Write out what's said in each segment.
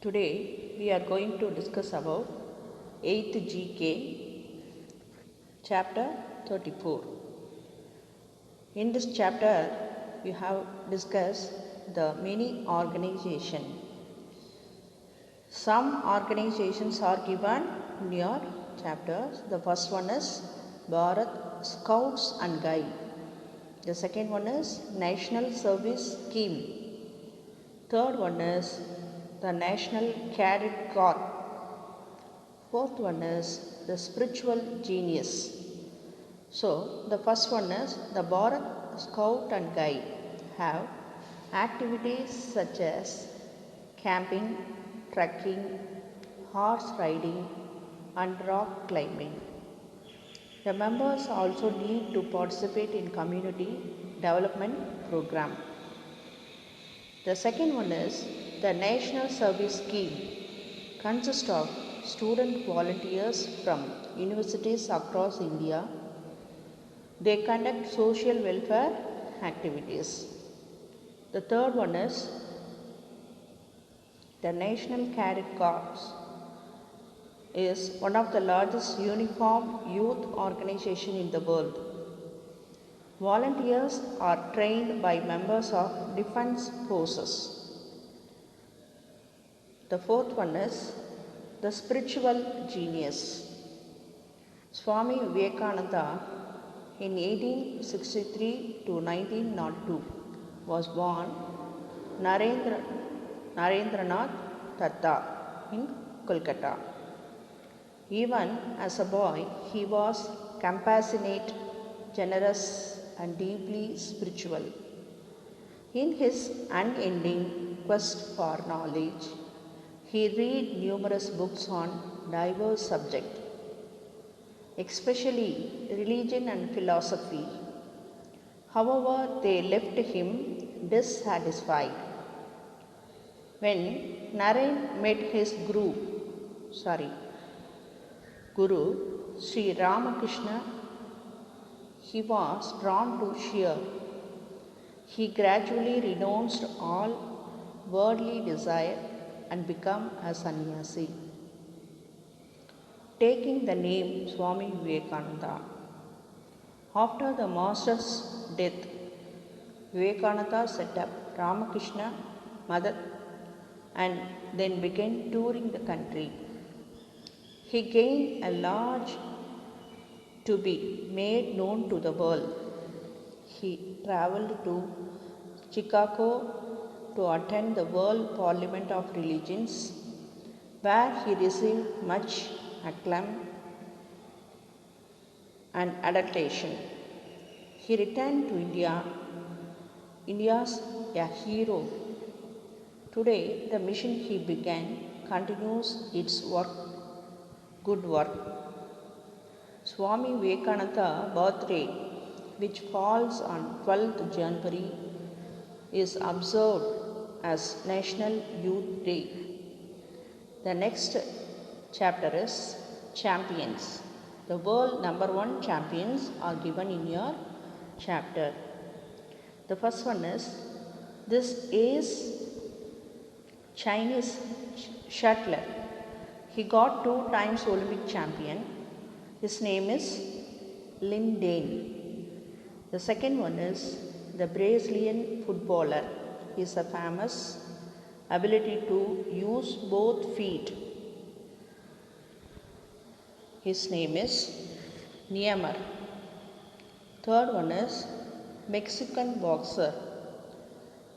Today we are going to discuss about 8th GK chapter 34. In this chapter we have discussed the many organizations. Some organizations are given in your chapters. The first one is Bharat Scouts and Guide. The second one is National Service Scheme. Third one is the National Cadet Corps. Fourth one is the Spiritual Genius. So the first one is the Bharat Scout and Guide have activities such as camping, trekking, horse riding and rock climbing. The members also need to participate in community development program. The second one is the National Service Scheme, consists of student volunteers from universities across India. They conduct social welfare activities. The third one is the National Cadet Corps is one of the largest uniform youth organization in the world. Volunteers are trained by members of defense forces. The fourth one is the Spiritual Genius. Swami Vivekananda in 1863 to 1902 was born Narendranath Datta in Kolkata. Even as a boy, he was compassionate, generous and deeply spiritual. In his unending quest for knowledge, he read numerous books on diverse subjects, especially religion and philosophy. However, they left him dissatisfied. When Naren met his Guru Sri Ramakrishna, he was drawn to Shir. He gradually renounced all worldly desire and became a sannyasi, taking the name Swami Vivekananda. After the master's death, Vivekananda set up Ramakrishna Math and then began touring the country. He gained a large to be made known to the world. He traveled to Chicago to attend the World Parliament of Religions, where he received much acclaim and adulation. He returned to India's a hero. Today, the mission he began continues its good work. Swami Vivekananda birthday, which falls on 12th January, is observed as National Youth Day. The next chapter is Champions. The world number 1 champions are given in your chapter. The first one is, this is Chinese shuttler. He got 2 times Olympic champion. His name is Lin Dane. The second one is the Brazilian footballer. He is a famous ability to use both feet. His name is Neymar. Third one is Mexican boxer.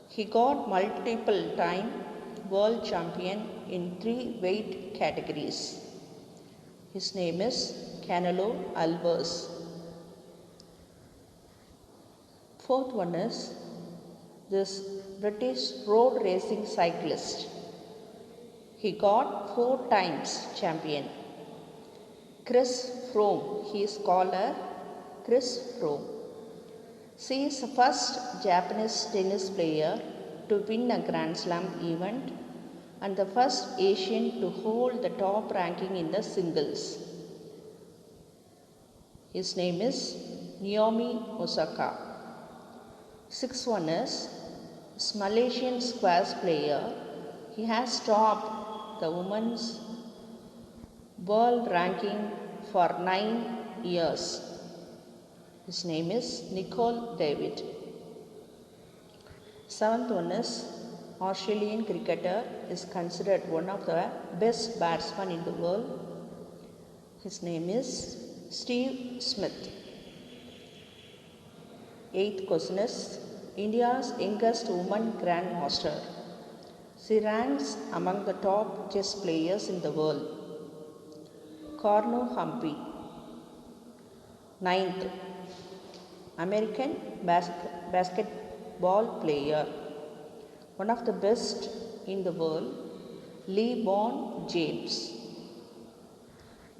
He got multiple time world champion in 3 weight categories. His name is Canelo Alvarez. Fourth one is this British road racing cyclist. He got 4 times champion. Chris Froome. He is called Chris Froome. She is the first Japanese tennis player to win a Grand Slam event and the first Asian to hold the top ranking in the singles. His name is Naomi Osaka. Sixth one is Malaysian squash player. He has topped the women's world ranking for 9 years. His name is Nicol David. Seventh one is Australian cricketer is considered one of the best batsmen in the world. His name is Steve Smith. Eighth question is India's youngest woman grandmaster. She ranks among the top chess players in the world. Corno Humphrey. Ninth, American basketball player, one of the best in the world, LeBron James.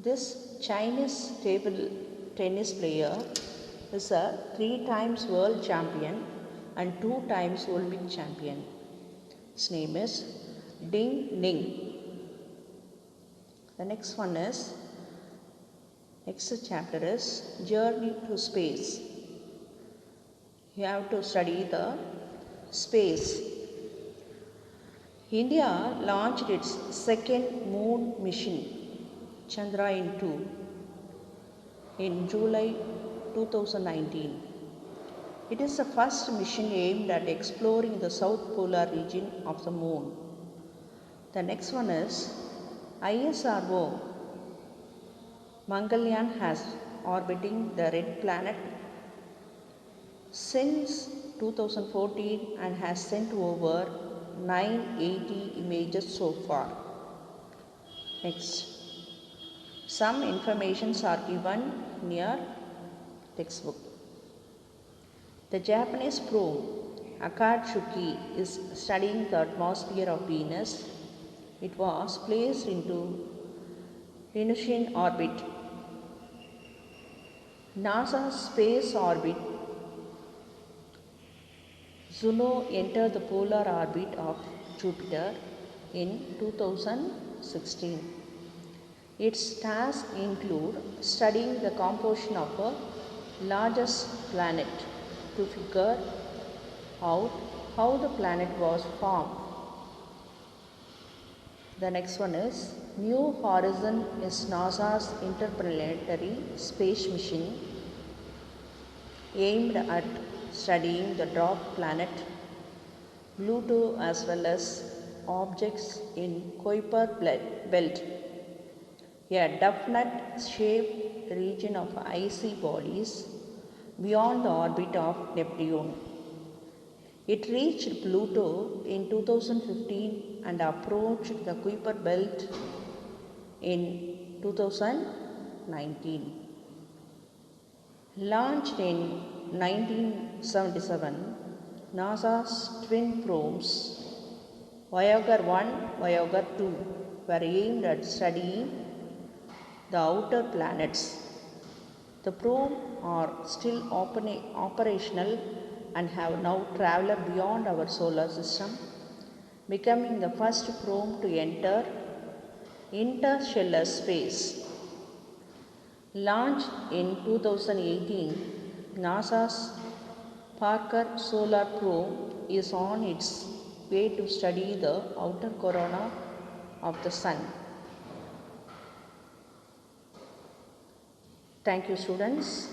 This Chinese table tennis player is a 3 times world champion and 2 times Olympic champion. His name is Ding Ning. The next chapter is Journey to Space. You have to study the space. India launched its second moon mission, Chandrayaan-2, in July 2019. It is the first mission aimed at exploring the south polar region of the moon. The next one is ISRO. Mangalyaan has orbiting the red planet since 2014 and has sent over 980 images so far. Next, some informations are given in your textbook. The Japanese probe Akatsuki is studying the atmosphere of Venus. It was placed into Venusian orbit. NASA's space orbit Juno entered the polar orbit of Jupiter in 2016. Its tasks include studying the composition of a largest planet to figure out how the planet was formed. The next one is New Horizon is NASA's interplanetary space mission aimed at studying the dwarf planet Pluto as well as objects in Kuiper belt, a donut-shaped region of icy bodies beyond the orbit of Neptune. It reached Pluto in 2015 and approached the Kuiper belt in 2019. Launched in 1977, NASA's twin probes Voyager 1, Voyager 2 were aimed at studying the outer planets. The probes are still operational and have now traveled beyond our solar system, becoming the first probe to enter interstellar space. Launched in 2018, NASA's Parker Solar Probe is on its way to study the outer corona of the Sun. Thank you, students.